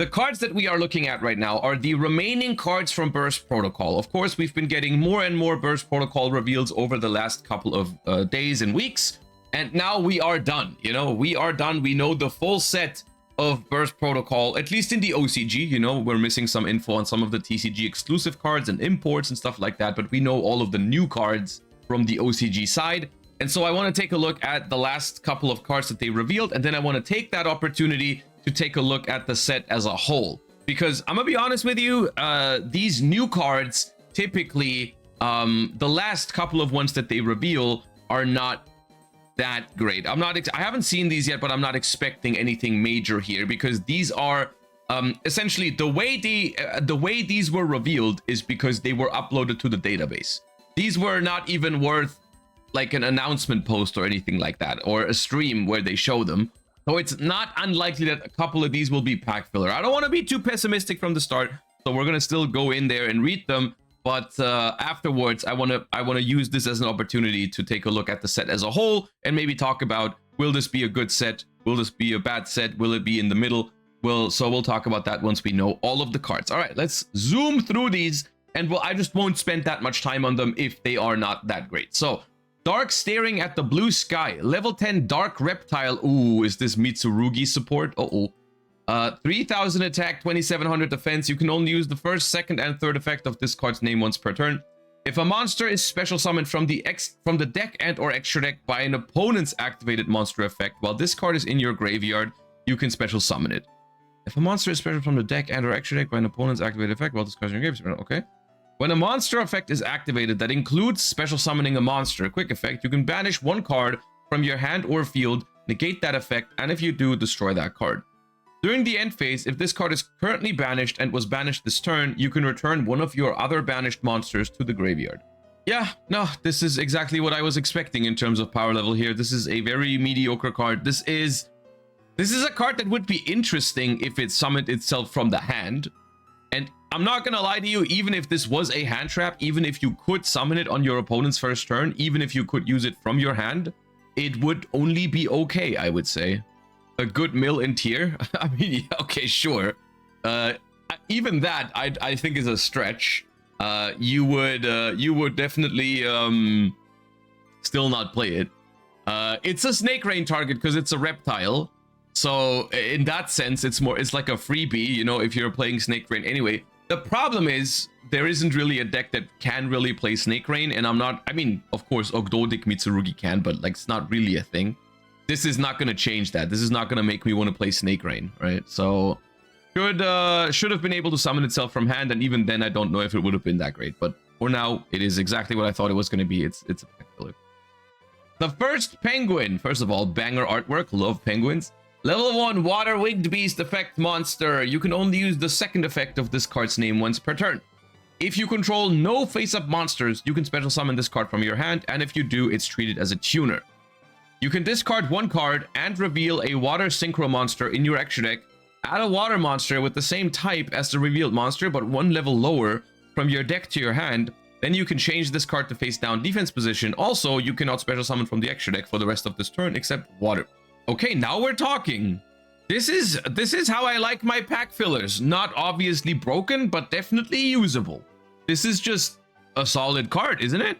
the cards that we are looking at right now are the remaining cards from Burst Protocol. Of course, we've been getting more and more Burst Protocol reveals over the last couple of days and weeks. And now we are done. You know, we are done. We know the full set of Burst Protocol, at least in the OCG. You know, we're missing some info on some of the TCG exclusive cards and imports and stuff like that. But we know all of the new cards from the OCG side. And so I want to take a look at the last couple of cards that they revealed. And then I want to take that opportunity to take a look at the set as a whole. Because I'm going to be honest with you, these new cards, typically, the last couple of ones that they reveal are not that great. I haven't seen these yet, but I'm not expecting anything major here, because these are essentially the way these were revealed is because they were uploaded to the database. These were not even worth like an announcement post or anything like that, or a stream where they show them. So it's not unlikely that a couple of these will be pack filler. I don't want to be too pessimistic from the start, so we're gonna still go in there and read them. But afterwards, I want to use this as an opportunity to take a look at the set as a whole and maybe talk about, will this be a good set? Will this be a bad set? Will it be in the middle? So we'll talk about that once we know all of the cards. All right, let's zoom through these, and I just won't spend that much time on them if they are not that great. So, Dark Staring at the Blue Sky, level 10 Dark Reptile. Ooh, is this Mitsurugi support? Uh-oh. 3000 attack, 2700 defense. You can only use the first, second, and third effect of this card's name once per turn. If a monster is special summoned from the deck and or extra deck by an opponent's activated monster effect, while this card is in your graveyard, you can special summon it. If a monster is special from the deck and or extra deck by an opponent's activated effect, while this card is in your graveyard, okay. When a monster effect is activated that includes special summoning a monster, quick effect, you can banish one card from your hand or field, negate that effect, and if you do, destroy that card. During the end phase, if this card is currently banished and was banished this turn, you can return one of your other banished monsters to the graveyard. Yeah, no, this is exactly what I was expecting in terms of power level here. This is a very mediocre card. This is a card that would be interesting if it summoned itself from the hand. And I'm not gonna lie to you, even if this was a hand trap, even if you could summon it on your opponent's first turn, even if you could use it from your hand, it would only be okay, I would say. A good mill in tier. I mean, yeah, okay, sure. Even that, I think is a stretch. You would definitely still not play it. It's a Snake Rain target because it's a reptile. So in that sense, it's like a freebie, you know, if you're playing Snake Rain anyway. The problem is there isn't really a deck that can really play Snake Rain, and I mean, of course, Ogdoadic Mitsurugi can, but like it's not really a thing. This is not going to change that. This is not going to make me want to play Snake Rain, right? So should have been able to summon itself from hand, and even then I don't know if it would have been that great. But for now, it is exactly what I thought it was going to be. It's a pack filler. The first penguin. First of all, banger artwork. Love penguins. Level 1 Water Winged Beast effect monster. You can only use the second effect of this card's name once per turn. If you control no face-up monsters, you can special summon this card from your hand, and if you do, it's treated as a tuner. You can discard one card and reveal a water synchro monster in your extra deck. Add a water monster with the same type as the revealed monster, but one level lower from your deck to your hand. Then you can change this card to face down defense position. Also, you cannot special summon from the extra deck for the rest of this turn except water. Okay, now we're talking. This is how I like my pack fillers. Not obviously broken, but definitely usable. This is just a solid card, isn't it?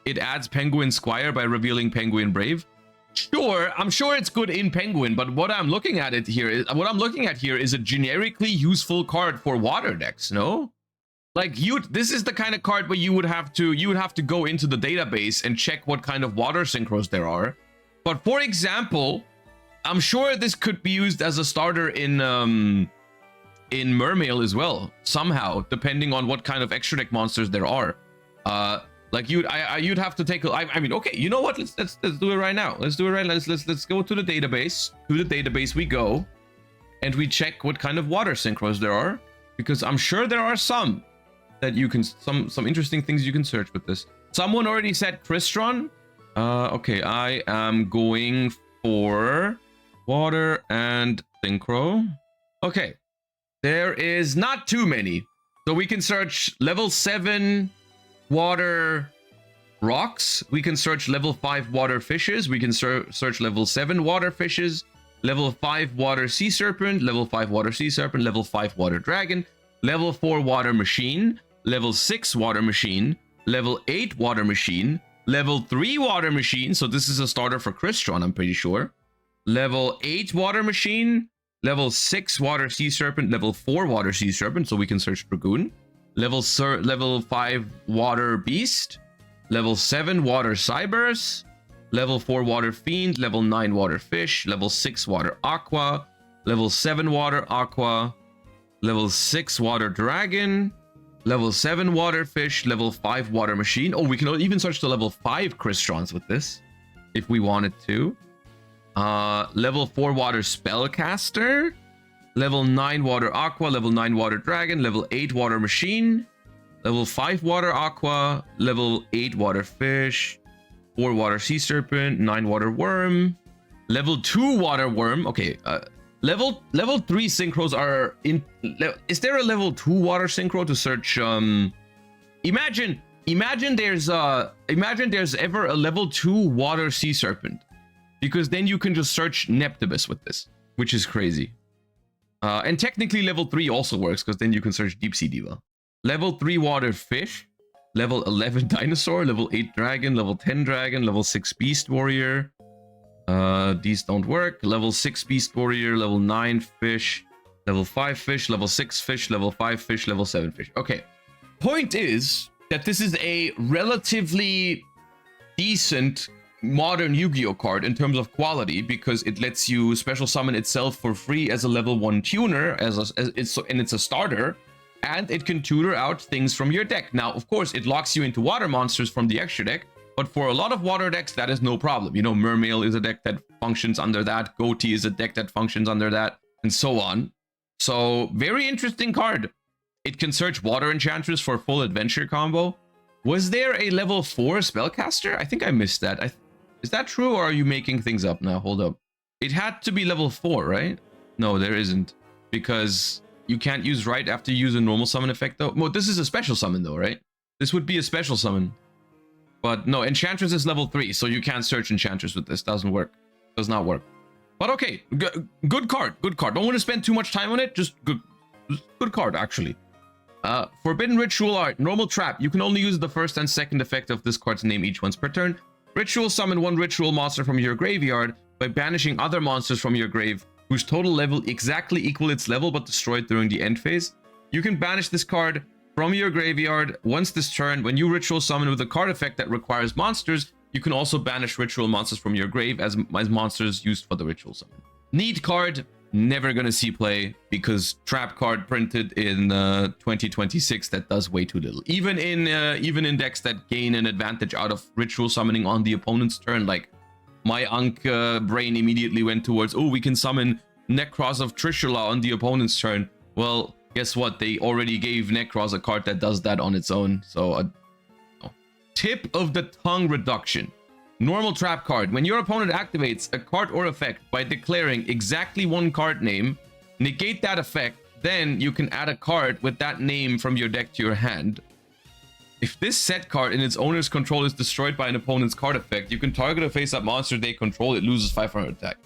It adds Penguin Squire by revealing Penguin Brave. Sure, I'm sure it's good in Penguin, but what I'm looking at here is a generically useful card for water decks, no? Like this is the kind of card where you would have to go into the database and check what kind of water synchros there are. But for example, I'm sure this could be used as a starter in Mermail as well, somehow, depending on what kind of extra deck monsters there are. Like you'd have to take I mean, okay, you know what? Let's do it right now. Let's do it right. Let's go to the database. To the database we go, and we check what kind of water synchros there are, because I'm sure there are some that you can some interesting things you can search with this. Someone already said Crystron. Okay, I am going for water and synchro. Okay, there is not too many, so we can search level 7 water rocks. We can search level 5 water fishes. We can search level 7 water fishes. level 5 water sea serpent, level 5 water sea serpent, level 5 water dragon, level 4 water machine, level 6 water machine, level 8 water machine, level 3 water machine. So this is a starter for Crystron, I'm pretty sure. Level 8 water machine, level 6 water sea serpent, level 4 water sea serpent, so we can search Dragoon. Level 5 water beast, level 7 water Cybers, level 4 water fiend, level 9 water fish, level 6 water aqua, level 7 water aqua, level 6 water dragon, level 7 water fish, level 5 water machine. Oh, we can even search the level 5 Crystrons with this if we wanted to. Level 4 water spellcaster, level 9 water aqua, level 9 water dragon, level 8 water machine, level 5 water aqua, level 8 water fish, 4 water sea serpent, 9 water worm, level 2 water worm. Okay, level 3 synchros are in. Is there a level 2 water synchro to search? Imagine there's ever a level 2 water sea serpent, because then you can just search Neptibus with this, which is crazy. And technically level 3 also works, because then you can search Deep Sea Diva. Level 3 water fish, level 11 dinosaur, level 8 dragon, level 10 dragon, level 6 beast warrior. These don't work. Level 6 beast warrior, level 9 fish, level 5 fish, level 6 fish, level 5 fish, level 7 fish. Okay. Point is that this is a relatively decent modern Yu-Gi-Oh card in terms of quality, because it lets you special summon itself for free as a level 1 tuner, it's a starter, and it can tutor out things from your deck. Now, of course, it locks you into water monsters from the extra deck, but for a lot of water decks, that is no problem. You know, Mermail is a deck that functions under that, Goatee is a deck that functions under that, and so on. So, very interesting card. It can search Water Enchantress for full adventure combo. Was there a level 4 spellcaster? I think I missed that. Is that true, or are you making things up now? Hold up. It had to be level 4, right? No, there isn't. Because you can't use right after you use a normal summon effect, though. Well, this is a special summon, though, right? This would be a special summon. But no, Enchantress is level 3, so you can't search Enchantress with this. Doesn't work. Does not work. But okay, good card. Good card. Don't want to spend too much time on it. Just good card, actually. Forbidden Ritual Art. Normal Trap. You can only use the first and second effect of this card's name each once per turn. Ritual summon one ritual monster from your graveyard by banishing other monsters from your grave whose total level exactly equal its level but destroyed during the end phase. You can banish this card from your graveyard once this turn. When you ritual summon with a card effect that requires monsters, you can also banish ritual monsters from your grave as monsters used for the ritual summon. Neat card. Never gonna see play, because trap card printed in 2026 that does way too little. Even in decks that gain an advantage out of ritual summoning on the opponent's turn, like my Ankh brain immediately went towards, oh, we can summon Necros of Trishula on the opponent's turn. Well, guess what? They already gave Necros a card that does that on its own. So, tip of the tongue reduction. Normal trap card. When your opponent activates a card or effect by declaring exactly one card name, negate that effect, then you can add a card with that name from your deck to your hand. If this set card in its owner's control is destroyed by an opponent's card effect, you can target a face-up monster they control. It loses 500 attack.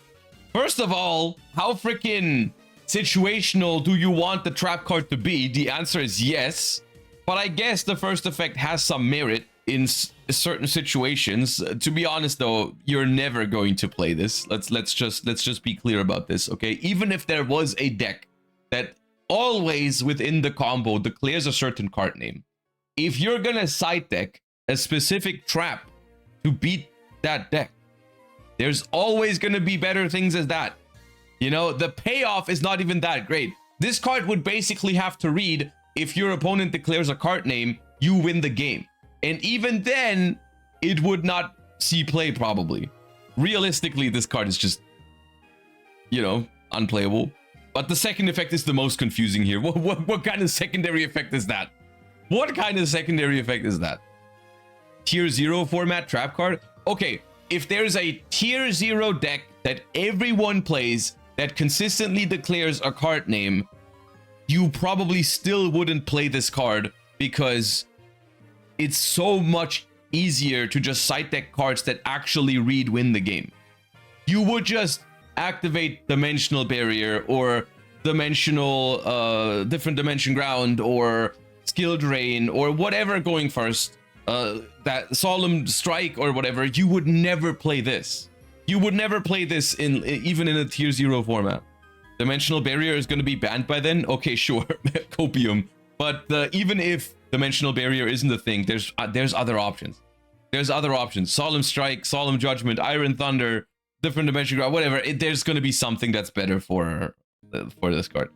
First of all, how freaking situational do you want the trap card to be? The answer is yes. But I guess the first effect has some merit in certain situations. To be honest, though, you're never going to play this. Let's just be clear about this, okay? Even if there was a deck that always within the combo declares a certain card name, if you're gonna side deck a specific trap to beat that deck, there's always gonna be better things as that. You know, the payoff is not even that great. This card would basically have to read, if your opponent declares a card name, you win the game. And even then, it would not see play, probably. Realistically, this card is just, you know, unplayable. But the second effect is the most confusing here. What kind of secondary effect is that? What kind of secondary effect is that? Tier 0 format trap card? Okay, if there's a Tier 0 deck that everyone plays that consistently declares a card name, you probably still wouldn't play this card, because it's so much easier to just side deck cards that actually win the game. You would just activate Dimensional Barrier or different dimension ground or skill drain or whatever going first, that Solemn Strike or whatever, you would never play this. You would never play this even in a tier 0 format. Dimensional Barrier is going to be banned by then. Okay, sure, Copium. But even if Dimensional Barrier isn't a thing, there's other options. There's other options. Solemn Strike, Solemn Judgment, Iron Thunder, different dimension ground, whatever. There's going to be something that's better for this card.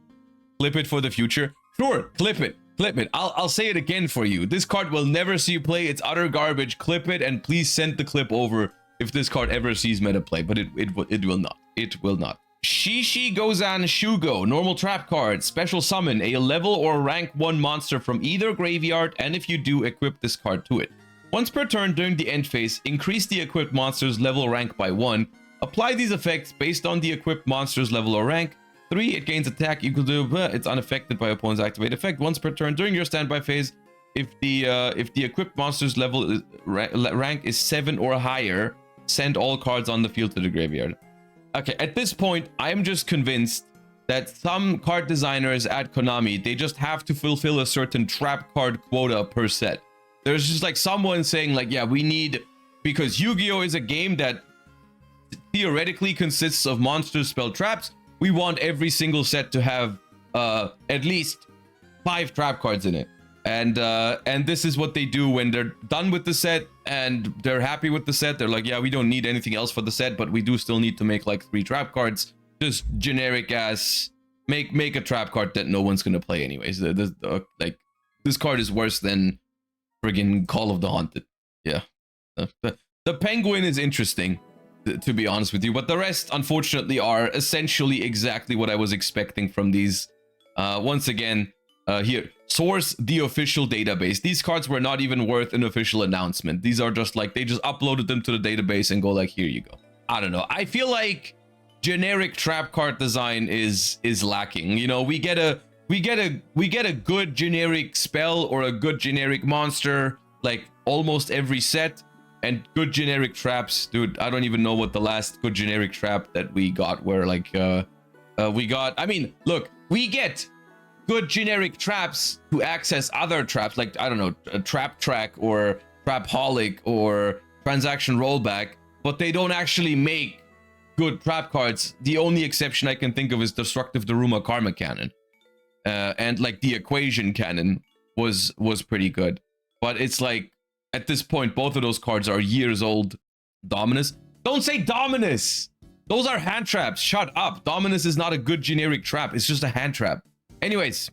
Clip it for the future. Sure, clip it. Clip it. I'll say it again for you. This card will never see you play. It's utter garbage. Clip it and please send the clip over if this card ever sees meta play, but it will not. It will not. Shishi Gozan Shugo, normal trap card, special summon a level or rank 1 monster from either graveyard, and if you do, equip this card to it. Once per turn during the end phase, increase the equipped monster's level rank by 1. Apply these effects based on the equipped monster's level or rank. 3, it gains attack equal to, it's unaffected by opponent's activate effect. Once per turn during your standby phase, if the equipped monster's level rank is 7 or higher, send all cards on the field to the graveyard. Okay, at this point, I'm just convinced that some card designers at Konami, they just have to fulfill a certain trap card quota per set. There's just like someone saying like, yeah, we need, because Yu-Gi-Oh is a game that theoretically consists of monsters spell traps, we want every single set to have at least 5 trap cards in it. And this is what they do when they're done with the set and they're happy with the set. They're like, yeah, we don't need anything else for the set, but we do still need to make like 3 trap cards. Just generic ass, make a trap card that no one's gonna play anyways. Like this card is worse than friggin' Call of the Haunted. Yeah, the Penguin is interesting, to be honest with you, but the rest unfortunately are essentially exactly what I was expecting from these. Once again, here, source the official database. These cards were not even worth an official announcement. These are just like, they just uploaded them to the database and go like, here you go. I don't know. I feel like generic trap card design is lacking. You know, we get a good generic spell or a good generic monster like almost every set, and good generic traps. Dude, I don't even know what the last good generic trap that we got were. Like we got, I mean, look, we get good generic traps to access other traps, like, I don't know, a Trap Track or Trapaholic or Transaction Rollback, but they don't actually make good trap cards. The only exception I can think of is Destructive Daruma Karma Cannon. And like the Equation Cannon was pretty good. But it's like, at this point, both of those cards are years old. Dominus? Don't say Dominus! Those are hand traps. Shut up. Dominus is not a good generic trap. It's just a hand trap. Anyways,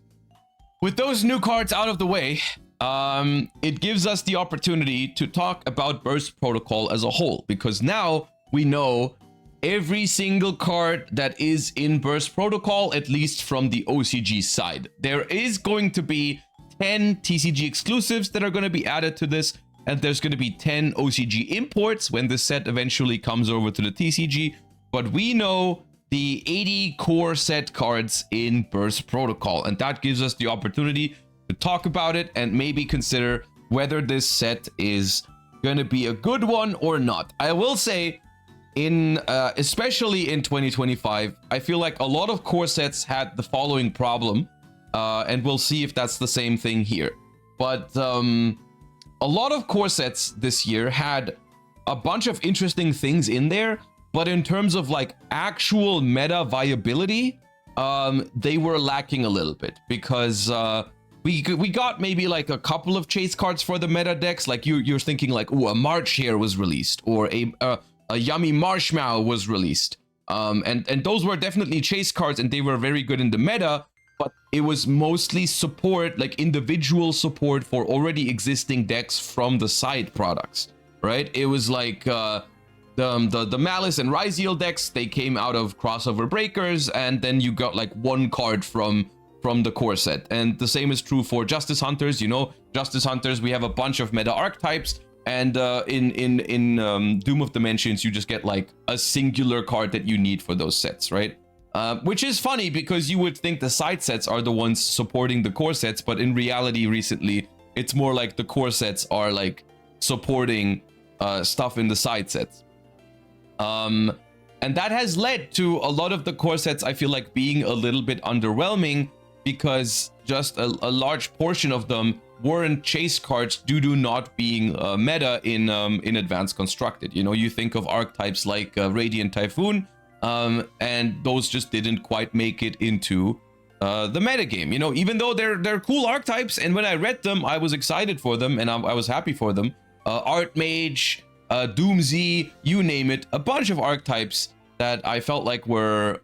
with those new cards out of the way, it gives us the opportunity to talk about Burst Protocol as a whole, because now we know every single card that is in Burst Protocol, at least from the OCG side. There is going to be 10 TCG exclusives that are going to be added to this, and there's going to be 10 OCG imports when the set eventually comes over to the TCG, but we know the 80 core set cards in Burst Protocol, and that gives us the opportunity to talk about it and maybe consider whether this set is going to be a good one or not. I will say, especially in 2025, I feel like a lot of core sets had the following problem, and we'll see if that's the same thing here. But a lot of core sets this year had a bunch of interesting things in there, but in terms of like actual meta viability, they were lacking a little bit, because we got maybe like a couple of chase cards for the meta decks. Like you're thinking like, oh, a March here was released, or a Yummy Marshmallow was released, and those were definitely chase cards, and they were very good in the meta. But it was mostly support, like individual support for already existing decks from the side products, right? It was like the Malice and Ryzeal decks, they came out of Crossover Breakers, and then you got like one card from the core set. And the same is true for Justice Hunters. You know, Justice Hunters, we have a bunch of meta archetypes, and in Doom of Dimensions, you just get like a singular card that you need for those sets, right? Which is funny, because you would think the side sets are the ones supporting the core sets, but in reality, recently, it's more like the core sets are like supporting stuff in the side sets. And And that has led to a lot of the core sets, I feel like, being a little bit underwhelming, because just a large portion of them weren't chase cards due to not being meta in Advanced Constructed. You know, you think of archetypes like Radiant Typhoon, and those just didn't quite make it into the meta game. You know, even though they're cool archetypes, and when I read them, I was excited for them, and I was happy for them. Archmage, Doomsy, you name it, a bunch of archetypes that I felt like were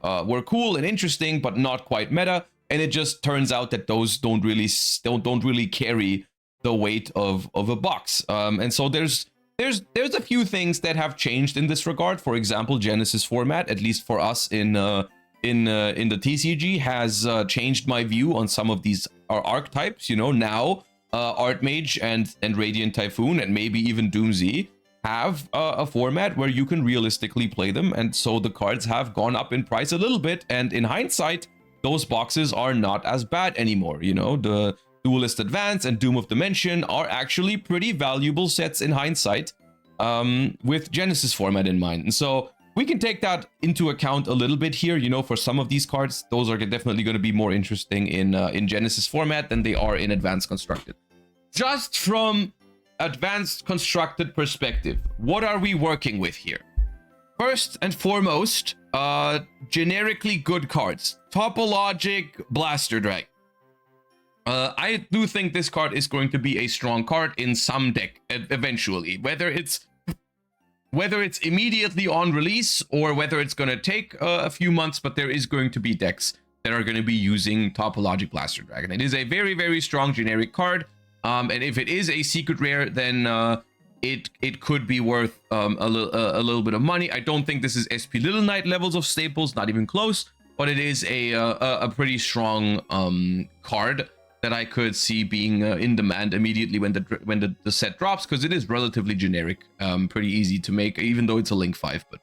cool and interesting, but not quite meta. And it just turns out that those don't really carry the weight of a box. And so there's a few things that have changed in this regard. For example, Genesis format, at least for us in the TCG, has changed my view on some of these archetypes. You know, now Archmage and Radiant Typhoon and maybe even Doomsy have a format where you can realistically play them, and so the cards have gone up in price a little bit. And in hindsight, those boxes are not as bad anymore. You know, the Duelist Advance and Doom of Dimension are actually pretty valuable sets in hindsight, with Genesis format in mind. And so we can take that into account a little bit here. You know, for some of these cards, those are definitely going to be more interesting in Genesis format than they are in Advanced Constructed. Just from Advanced Constructed perspective, what are we working with here? First and foremost, generically good cards. Topologic Blaster Dragon. I do think this card is going to be a strong card in some deck eventually, whether it's immediately on release or whether it's going to take a few months, but there is going to be decks that are going to be using Topologic Blaster Dragon. It is a very, very strong generic card, and if it is a secret rare, then it could be worth a little bit of money. I don't think this is SP Little Knight levels of staples, not even close, but it is a pretty strong card that I could see being in demand immediately when the set drops, because it is relatively generic, pretty easy to make, even though it's a Link 5. But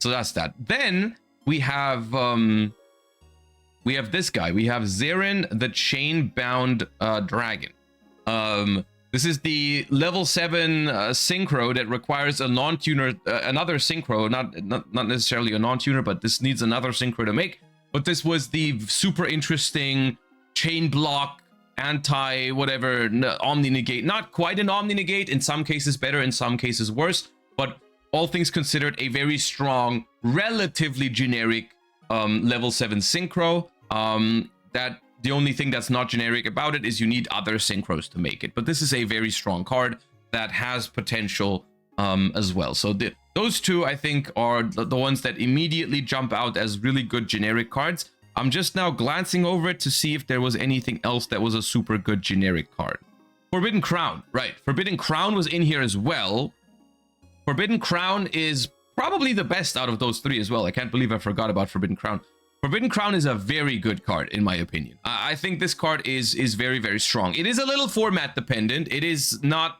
so that's that. Then we have this guy. We have Zeren, the Chain-Bound Dragon. This is the level 7 synchro that requires a non-tuner, another synchro, not necessarily a non-tuner, but this needs another synchro to make. But this was the super interesting chain block, anti-whatever, omni-negate. Not quite an omni-negate, in some cases better, in some cases worse, but all things considered, a very strong, relatively generic level 7 synchro. That the only thing that's not generic about it is you need other synchros to make it. But this is a very strong card that has potential as well. So those two, I think, are the ones that immediately jump out as really good generic cards. I'm just now glancing over it to see if there was anything else that was a super good generic card. Forbidden Crown, right. Forbidden Crown was in here as well. Forbidden Crown is probably the best out of those three as well. I can't believe I forgot about Forbidden Crown. Forbidden Crown is a very good card, in my opinion. I think this card is very, very strong. It is a little format dependent. It is not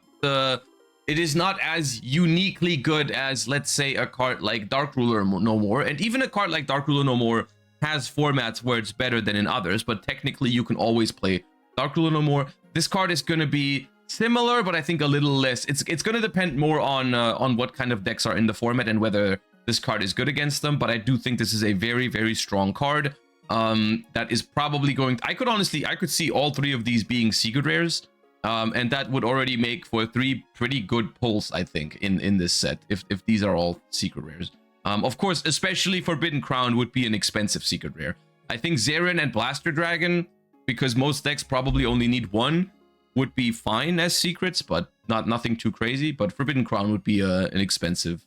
as uniquely good as, let's say, a card like Dark Ruler No More. And even a card like Dark Ruler No More has formats where it's better than in others, but technically you can always play Dark Ruler No More. This card is going to be similar, but I think a little less. It's going to depend more on what kind of decks are in the format and whether this card is good against them. But I do think this is a very, very strong card that is probably going to, I could see all three of these being secret rares, and that would already make for 3 pretty good pulls, I think, in this set, if these are all secret rares. Of course, especially Forbidden Crown would be an expensive secret rare. I think Zeren and Blaster Dragon, because most decks probably only need one, would be fine as secrets, but nothing too crazy. But Forbidden Crown would be an expensive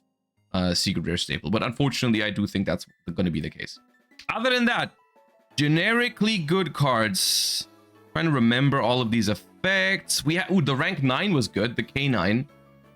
secret rare staple. But unfortunately, I do think that's going to be the case. Other than that, generically good cards. Trying to remember all of these effects. We had the rank 9 was good, the K9.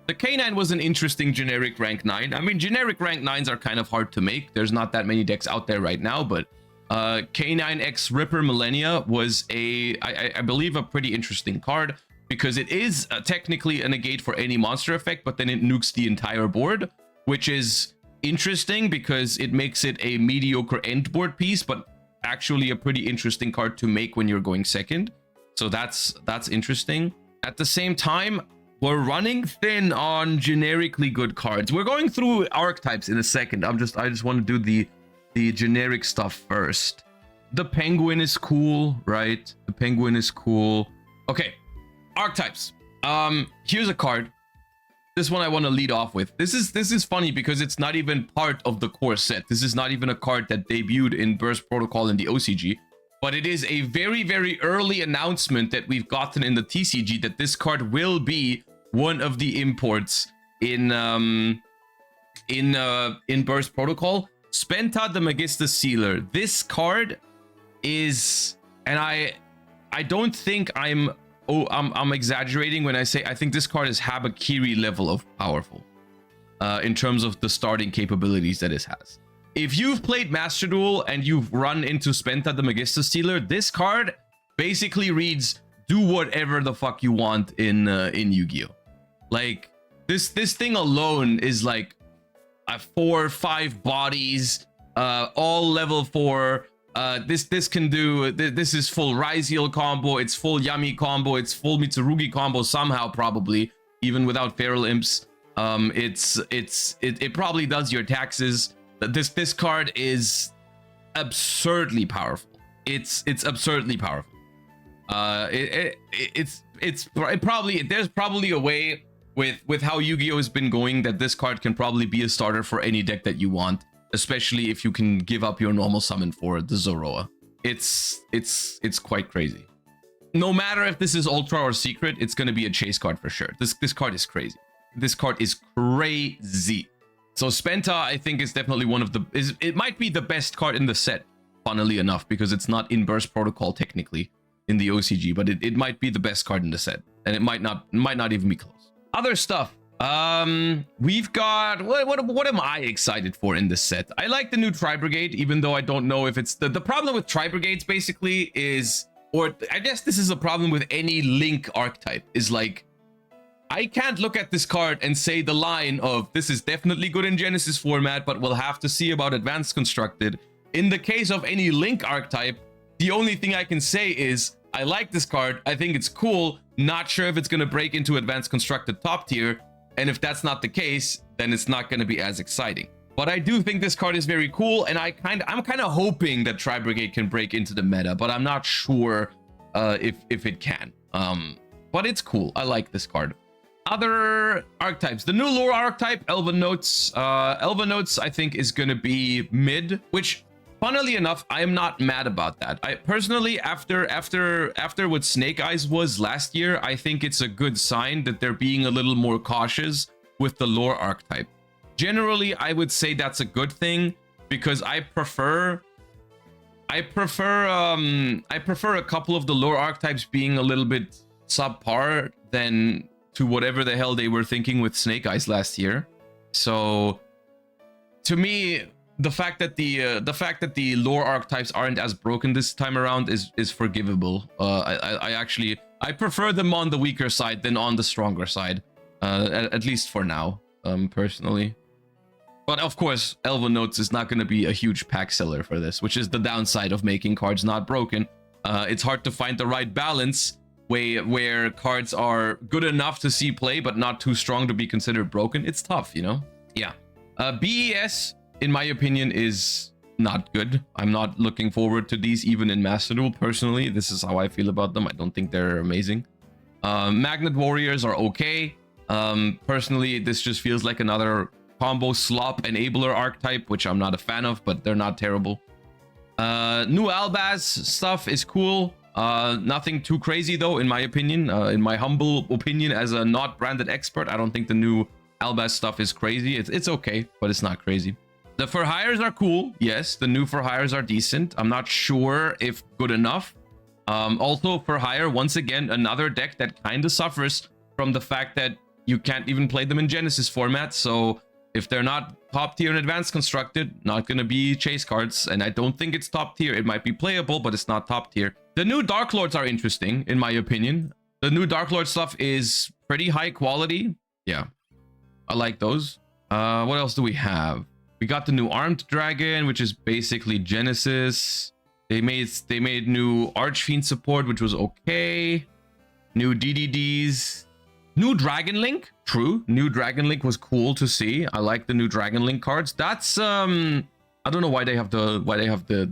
The K9 was an interesting generic rank 9. I mean, generic rank 9s are kind of hard to make. There's not that many decks out there right now, but K9X Ripper Millennia was I believe a pretty interesting card, because it is technically a negate for any monster effect, but then it nukes the entire board, which is interesting because it makes it a mediocre end board piece, but actually a pretty interesting card to make when you're going second. So that's interesting. At the same time, we're running thin on generically good cards. We're going through archetypes in a second. I just want to do the generic stuff first. The penguin is cool, right? The penguin is cool. Okay, archetypes. Here's a card. This one I want to lead off with. This is funny because it's not even part of the core set. This is not even a card that debuted in Burst Protocol in the OCG, but it is a very, very early announcement that we've gotten in the TCG that this card will be one of the imports in Burst Protocol. Spenta the Magister Sealer. This card is, and I don't think I'm exaggerating when I say I think this card is Habakiri level of powerful in terms of the starting capabilities that it has. If you've played Master Duel and you've run into Spenta the Magister Sealer, this card basically reads do whatever the fuck you want in Yu-Gi-Oh. Like this thing alone is like 4 or 5 bodies, all level 4. This can do, this is full Raziel combo, it's full Yami combo, it's full Mitsurugi combo somehow, probably even without Feral Imps. It probably does your taxes. This card is absurdly powerful. It's absurdly powerful. There's probably a way with how Yu-Gi-Oh has been going that this card can probably be a starter for any deck that you want, especially if you can give up your normal summon for the Zoroa. It's quite crazy. No matter if this is ultra or secret, it's going to be a chase card for sure. This card is crazy. This card is crazy. So Spenta, I think, is definitely one of the it might be the best card in the set, funnily enough, because it's not in Burst Protocol technically in the OCG, but it might be the best card in the set, and it might not even be close. Other stuff. We've got what am I excited for in this set? I like the new Tri Brigade, even though I don't know if it's the problem with Tri Brigades basically is, or I guess this is a problem with any Link archetype, is like I can't look at this card and say the line of this is definitely good in Genesis format, but we'll have to see about Advanced Constructed. In the case of any Link archetype, the only thing I can say is I like this card, I think it's cool, not sure if it's going to break into Advanced Constructed top tier, and if that's not the case, then it's not going to be as exciting. But I do think this card is very cool, and I'm kind of hoping that Tri Brigade can break into the meta, but I'm not sure if it can. But it's cool. I like this card. Other archetypes. The new lore archetype, Elven Notes. Elven Notes, I think, is going to be mid, which, funnily enough, I am not mad about that. I personally, after what Snake Eyes was last year, I think it's a good sign that they're being a little more cautious with the lore archetype. Generally, I would say that's a good thing because I prefer a couple of the lore archetypes being a little bit subpar than to whatever the hell they were thinking with Snake Eyes last year. So to me, the fact that the lore archetypes aren't as broken this time around is forgivable. I prefer them on the weaker side than on the stronger side, at least for now, personally. But of course, Elven Notes is not going to be a huge pack seller for this, which is the downside of making cards not broken. It's hard to find the right balance where cards are good enough to see play but not too strong to be considered broken. It's tough, you know? Yeah. BES, in my opinion, is not good. I'm not looking forward to these even in Master Duel. Personally, this is how I feel about them. I don't think they're amazing. Magnet Warriors are okay. Personally, this just feels like another combo slop enabler archetype, which I'm not a fan of, but they're not terrible. New Albaz stuff is cool. Nothing too crazy though, in my opinion. In my humble opinion as a not branded expert, I don't think the new Albaz stuff is crazy. It's okay, but it's not crazy. The for hires are cool. Yes, the new for hires are decent. I'm not sure if good enough. Also, for hire, once again, another deck that kind of suffers from the fact that you can't even play them in Genesis format. So if they're not top tier in Advanced Constructed, not going to be chase cards. And I don't think it's top tier. It might be playable, but it's not top tier. The new Dark Lords are interesting, in my opinion. The new Dark Lord stuff is pretty high quality. Yeah, I like those. What else do we have? We got the new Armed Dragon, which is basically Genesis. They made new Archfiend support, which was okay. New DDDs. New Dragon Link, true. New Dragon Link was cool to see. I like the new Dragon Link cards. That's I don't know why they have the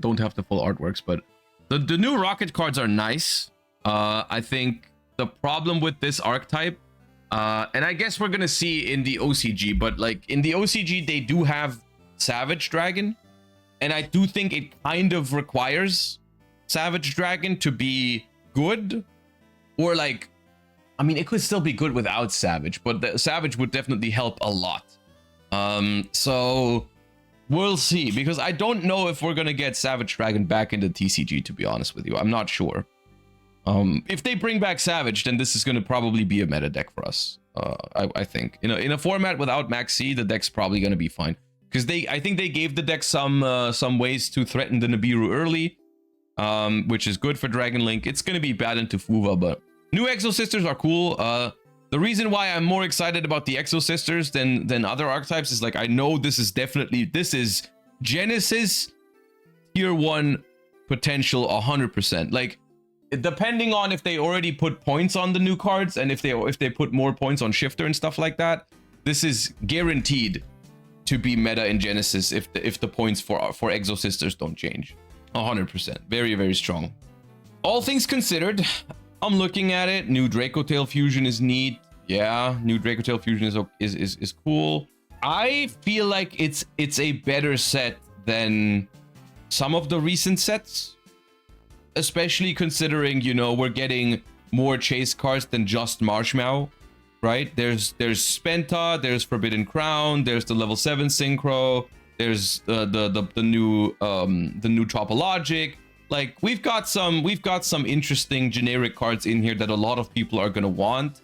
don't have the full artworks, but the new rocket cards are nice. I think the problem with this archetype, and I guess we're gonna see in the OCG, but like in the OCG they do have Savage Dragon, and I do think it kind of requires Savage Dragon to be good, or like, I mean, it could still be good without Savage, but the Savage would definitely help a lot. So we'll see, because I don't know if we're gonna get Savage Dragon back into TCG, to be honest with you. I'm not sure. If they bring back Savage, then this is gonna probably be a meta deck for us. I think in a format without Max C, the deck's probably gonna be fine, because I think they gave the deck some ways to threaten the Nibiru early, which is good for Dragon Link. It's gonna be bad into Fuva, but new Exo Sisters are cool. The reason why I'm more excited about the Exo Sisters than other archetypes is, like, I know this is Genesis tier 1 potential 100%. Like, depending on if they already put points on the new cards, and if they put more points on Shifter and stuff like that, this is guaranteed to be meta in Genesis if the points for Exo Sisters don't change. 100%. Very, very strong. All things considered, I'm looking at it. New Draco Tail Fusion is neat. Yeah, new Draco Tail Fusion is cool. I feel like it's a better set than some of the recent sets, especially considering, you know, we're getting more chase cards than just Marshmallow, right? There's Spenta, there's Forbidden Crown, there's the level 7 Synchro, there's the new Topologic. Like, we've got some interesting generic cards in here that a lot of people are gonna want.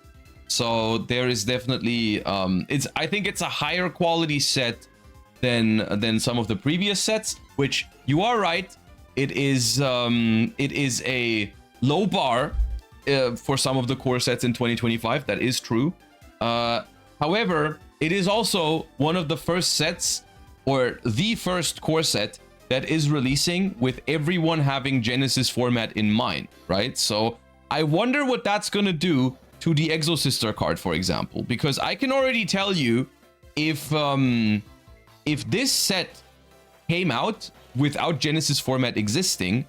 So there is definitely I think it's a higher quality set than some of the previous sets, which, you are right, it is a low bar for some of the core sets in 2025. That is true. However, it is also one of the first sets, or the first core set, that is releasing with everyone having Genesis format in mind, right? So I wonder what that's gonna do to the Exo Sister card, for example, because I can already tell you, if this set came out without Genesis format existing,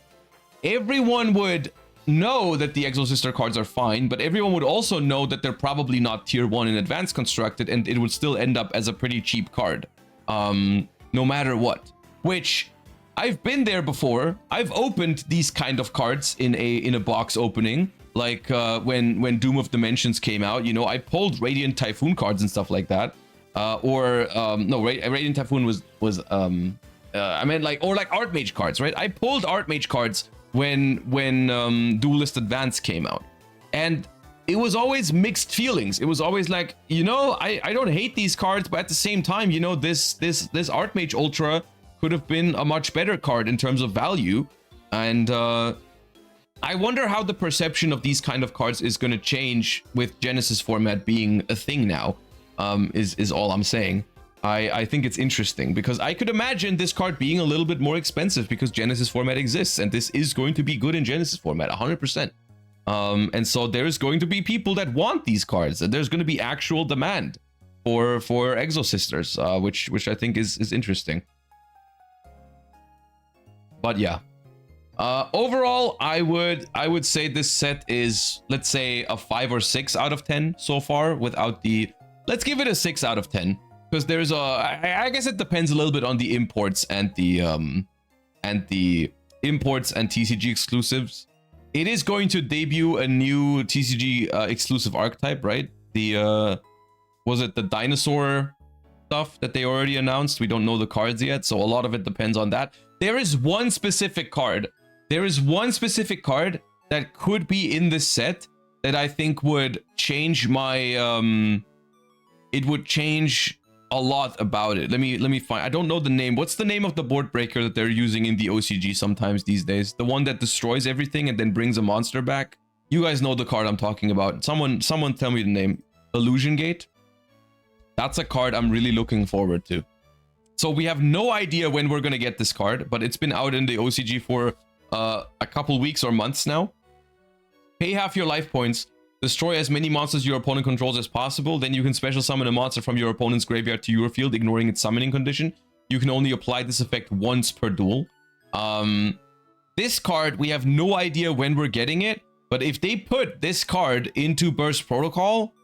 everyone would know that the Exo Sister cards are fine, but everyone would also know that they're probably not tier 1 in advanced constructed, and it would still end up as a pretty cheap card, no matter what. Which, I've been there before. I've opened these kind of cards in a box opening, like when Doom of Dimensions came out. You know, I pulled Radiant Typhoon cards and stuff like that. No, Radiant Typhoon was I meant like Archmage cards, right? I pulled Archmage cards when Duelist Advance came out, and it was always mixed feelings. It was always like, you know, I don't hate these cards, but at the same time, you know, this Archmage Ultra could have been a much better card in terms of value. And I wonder how the perception of these kind of cards is going to change with Genesis format being a thing now, is all I'm saying. I think it's interesting, because I could imagine this card being a little bit more expensive because Genesis format exists, and this is going to be good in Genesis format 100%. And so there's going to be people that want these cards, and there's going to be actual demand for Exo Sisters, which I think is interesting. But yeah, overall, I would say this set is, let's say, a 5 or 6 out of 10 so far. Without the, let's give it a 6 out of 10, because there's I guess it depends a little bit on the imports and the imports and TCG exclusives. It is going to debut a new TCG exclusive archetype, right? The was it the dinosaur stuff that they already announced? We don't know the cards yet, so a lot of it depends on that. There is one specific card. There is one specific card that could be in this set that I think would change my it would change a lot about it. Let me find, I don't know the name. What's the name of the board breaker that they're using in the OCG sometimes these days? The one that destroys everything and then brings a monster back. You guys know the card I'm talking about. Someone tell me the name. Illusion Gate. That's a card I'm really looking forward to. So we have no idea when we're gonna get this card, but it's been out in the OCG for a couple weeks or months now. Pay half your life points. Destroy as many monsters your opponent controls as possible. Then you can special summon a monster from your opponent's graveyard to your field, ignoring its summoning condition. You can only apply this effect once per duel. This card, we have no idea when we're getting it. But if they put this card into Burst Protocol,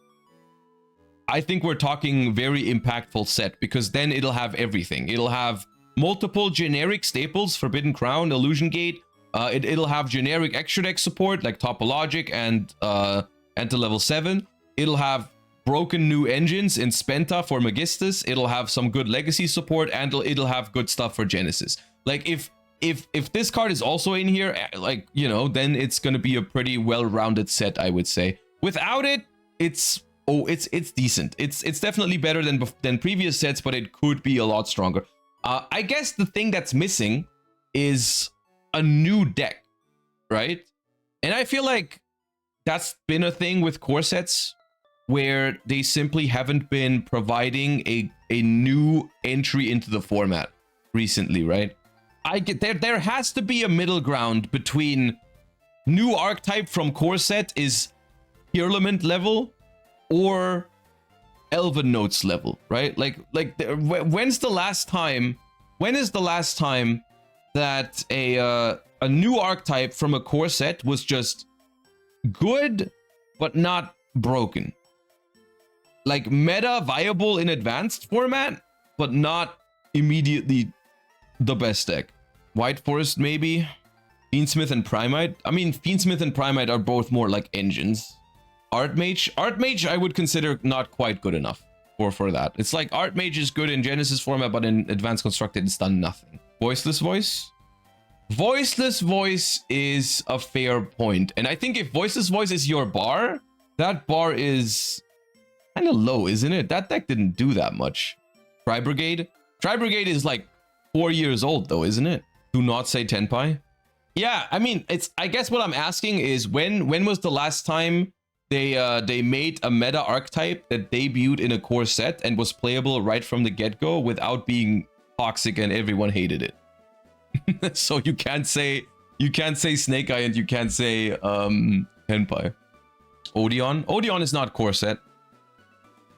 I think we're talking very impactful set, because then it'll have everything. It'll have multiple generic staples, Forbidden Crown, Illusion Gate. It'll have generic extra deck support like Topologic and to level 7. It'll have broken new engines in Spenta for Magistus. It'll have some good legacy support, and it'll have good stuff for Genesis. Like if this card is also in here, like, you know, then it's gonna be a pretty well-rounded set, I would say. Without it, it's decent. It's definitely better than previous sets, but it could be a lot stronger. I guess the thing that's missing is a new deck, right? And I feel like that's been a thing with core sets, where they simply haven't been providing a new entry into the format recently, right? I get there has to be a middle ground between new archetype from core set is Parliament level or Elven Notes level, right? When is the last time that a new archetype from a core set was just good but not broken? Like meta viable in advanced format, but not immediately the best deck. White Forest maybe? Fiendsmith and Primite? I mean, Fiendsmith and Primite are both more like engines. Archmage I would consider not quite good enough for that. It's like Archmage is good in Genesis format, but in Advanced Constructed it's done nothing. Voiceless Voice? Voiceless Voice is a fair point. And I think if Voiceless Voice is your bar, that bar is kind of low, isn't it? That deck didn't do that much. Tri Brigade is like 4 years old though, isn't it? Do not say Tenpai. Yeah, I mean, I guess what I'm asking is when was the last time they made a meta archetype that debuted in a core set and was playable right from the get-go without being toxic and everyone hated it. So you can't say Snake Eye and you can't say Tenpai. Odeon is not core set.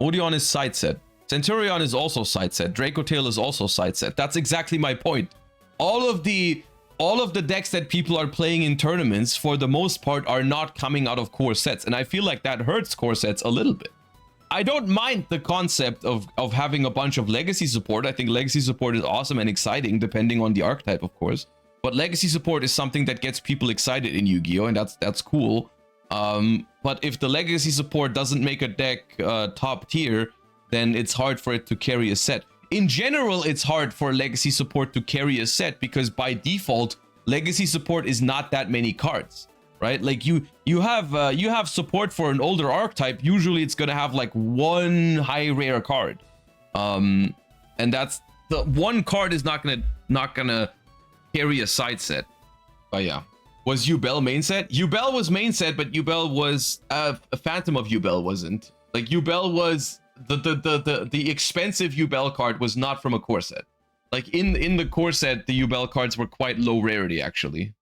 Odeon is side set. Centurion is also side set. Dracotail is also side set. That's exactly my point. All of the decks that people are playing in tournaments, for the most part, are not coming out of core sets. And I feel like that hurts core sets a little bit. I don't mind the concept of having a bunch of legacy support. I think legacy support is awesome and exciting, depending on the archetype, of course. But legacy support is something that gets people excited in Yu-Gi-Oh! And that's cool. But if the legacy support doesn't make a deck top tier, then it's hard for it to carry a set. In general, it's hard for legacy support to carry a set because by default, legacy support is not that many cards, right? Like you have support for an older archetype. Usually, it's gonna have like one high rare card, and that's the one card is not gonna carry a side set. But yeah, was Yubel main set? Yubel was main set, but Yubel was a Phantom of Yubel wasn't. Like Yubel was the expensive Yubel card was not from a core set. Like in the core set, the Yubel cards were quite low rarity actually.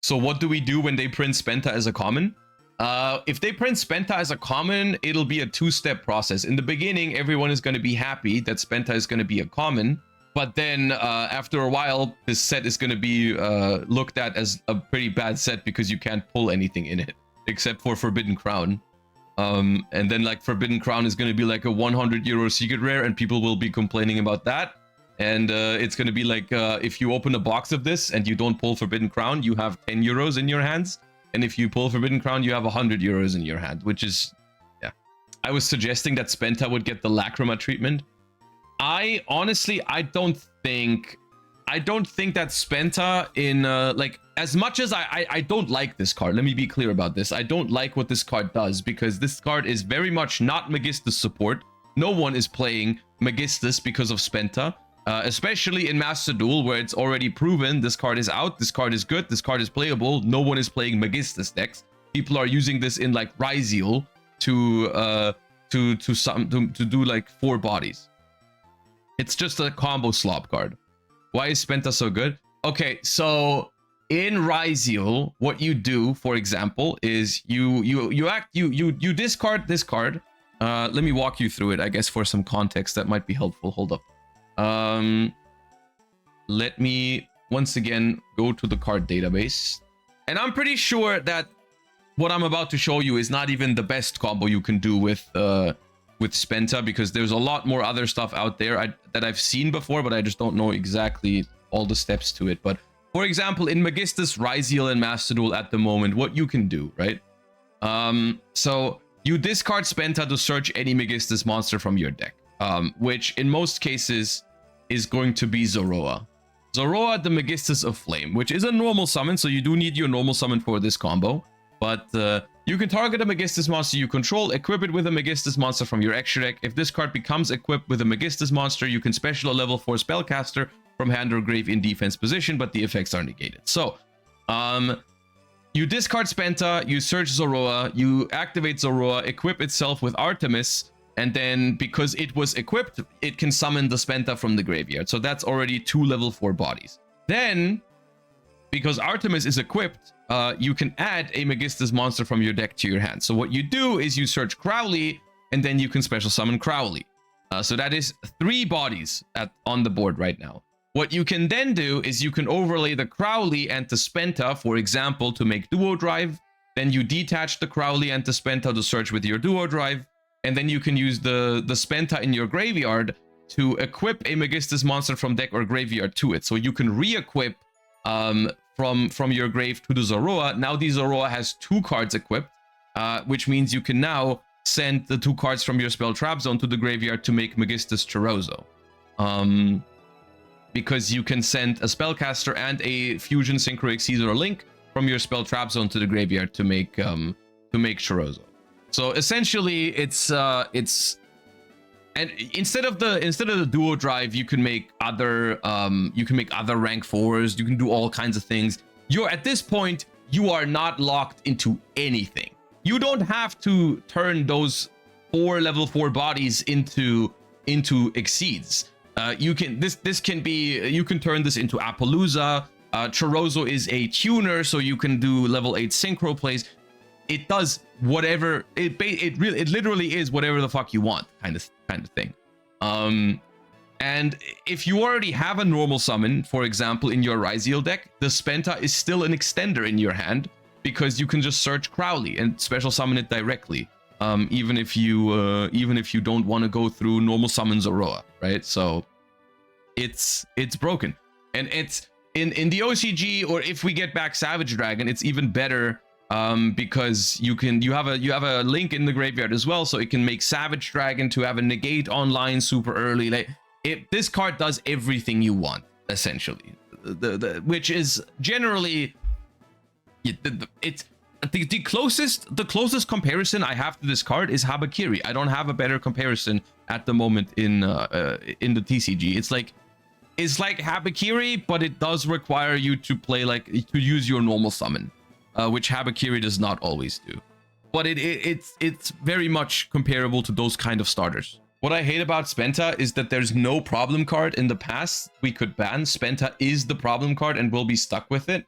So what do we do when they print Spenta as a common? If they print Spenta as a common, it'll be a two-step process. In the beginning, everyone is going to be happy that Spenta is going to be a common, but then after a while, this set is going to be looked at as a pretty bad set because you can't pull anything in it except for Forbidden Crown. And then like Forbidden Crown is going to be like a 100 euro secret rare and people will be complaining about that. And it's going to be like if you open a box of this and you don't pull Forbidden Crown, you have 10 euros in your hands. And if you pull Forbidden Crown, you have 100 euros in your hand, which is, yeah. I was suggesting that Spenta would get the Lacrima treatment. I honestly, I don't think that Spenta in like, as much as I don't like this card, let me be clear about this. I don't like what this card does because this card is very much not Magistus support. No one is playing Magistus because of Spenta, especially in Master Duel where it's already proven this card is out, this card is good, this card is playable. No one is playing Magistus decks. People are using this in like Ryzeal to do like 4 bodies. It's just a combo slop card. Why is Spenta so good? Okay, so in Ryziel, what you do, for example, is you discard this card. Let me walk you through it, I guess, for some context that might be helpful. Hold up. Let me once again go to the card database. And I'm pretty sure that what I'm about to show you is not even the best combo you can do with Spenta, because there's a lot more other stuff out there that I've seen before, but I just don't know exactly all the steps to it. But for example, in Magistus, Ryziel, and Master Duel at the moment, what you can do, right? So you discard Spenta to search any Magistus monster from your deck, which in most cases is going to be Zoroa. Zoroa, the Magistus of Flame, which is a normal summon, so you do need your normal summon for this combo. But you can target a Magistus monster you control, equip it with a Magistus monster from your extra deck. If this card becomes equipped with a Magistus monster, you can special a level 4 spellcaster from hand or grave in defense position, but the effects are negated. So, you discard Spenta, you search Zoroa, you activate Zoroa, equip itself with Artemis, and then because it was equipped, it can summon the Spenta from the graveyard. So that's already 2 level 4 bodies. Then, because Artemis is equipped, you can add a Magistus monster from your deck to your hand. So what you do is you search Crowley, and then you can special summon Crowley. So that is 3 bodies on the board right now. What you can then do is you can overlay the Crowley and the Spenta, for example, to make Duo Drive. Then you detach the Crowley and the Spenta to search with your Duo Drive. And then you can use the Spenta in your graveyard to equip a Magistus monster from deck or graveyard to it. So you can re-equip from your grave to the Zoroa. Now the Zoroa has 2 cards equipped, which means you can now send the 2 cards from your spell trap zone to the graveyard to make Magistus Chorozo. Because you can send a spellcaster and a fusion synchro exceed or link from your spell trap zone to the graveyard to make Chorozo. So essentially, it's and instead of the duo drive, you can make other rank 4s. You can do all kinds of things. You're at this point, you are not locked into anything. You don't have to turn those 4 level 4 bodies into exceeds. You can turn this into Appaloosa. Chorozo is a tuner, so you can do level 8 synchro plays. It does whatever it literally is whatever the fuck you want, kind of thing. And if you already have a normal summon, for example, in your Ryziel deck, the Spenta is still an extender in your hand because you can just search Crowley and special summon it directly. Even if you don't want to go through normal summon Zoroa, right? So it's broken, and it's in the OCG, or if we get back Savage Dragon, it's even better because you have a link in the graveyard as well, so it can make Savage Dragon to have a negate online super early. Like this card does everything you want essentially, which is generally it's. The closest comparison I have to this card is Habakiri. I don't have a better comparison at the moment in the TCG. It's like Habakiri, but it does require you to to use your normal summon, which Habakiri does not always do. But it's very much comparable to those kind of starters. What I hate about Spenta is that there's no problem card in the past we could ban. Spenta is the problem card and we'll be stuck with it.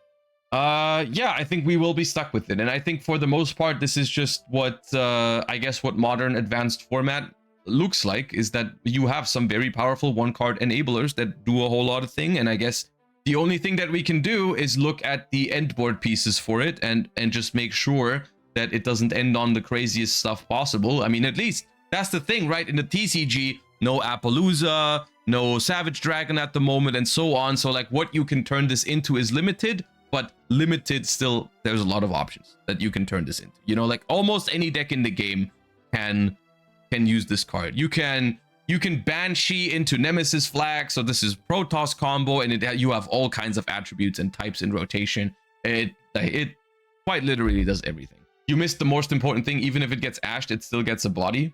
Yeah, I think we will be stuck with it, and I think for the most part this is just what I guess what modern advanced format looks like, is that you have some very powerful 1-card enablers that do a whole lot of thing, and I guess the only thing that we can do is look at the end board pieces for it and just make sure that it doesn't end on the craziest stuff possible. I mean, at least that's the thing, right? In the TCG, no Appaloosa, no Savage Dragon at the moment, and so on. So like what you can turn this into is limited, but limited still, there's a lot of options that you can turn this into. You know, like almost any deck in the game can use this card. You can Banshee into Nemesis Flag, so this is Protoss combo, and you have all kinds of attributes and types in rotation. It quite literally does everything. You missed the most important thing. Even if it gets ashed, it still gets a body.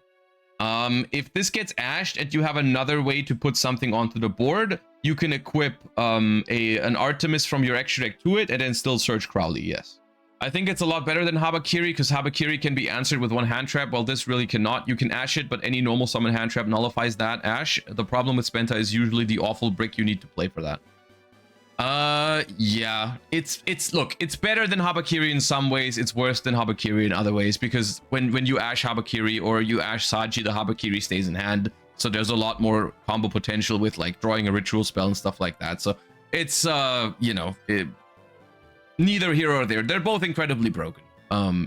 If this gets ashed and you have another way to put something onto the board, you can equip an Artemis from your extra deck to it and then still search Crowley, yes. I think it's a lot better than Habakiri, because Habakiri can be answered with 1 hand trap, while this really cannot. You can ash it, but any normal summon hand trap nullifies that ash. The problem with Spenta is usually the awful brick you need to play for that. Yeah, look, it's better than Habakiri in some ways, it's worse than Habakiri in other ways, because when you Ash Habakiri or you Ash Saji, the Habakiri stays in hand, so there's a lot more combo potential with like drawing a ritual spell and stuff like that. So it's you know, neither here or there. They're both incredibly broken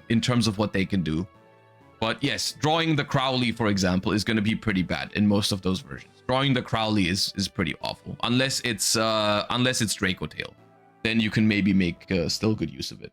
in terms of what they can do. But yes, drawing the Crowley, for example, is going to be pretty bad in most of those versions. Drawing the Crowley is pretty awful, unless it's Draco Tail. Then you can maybe make still good use of it.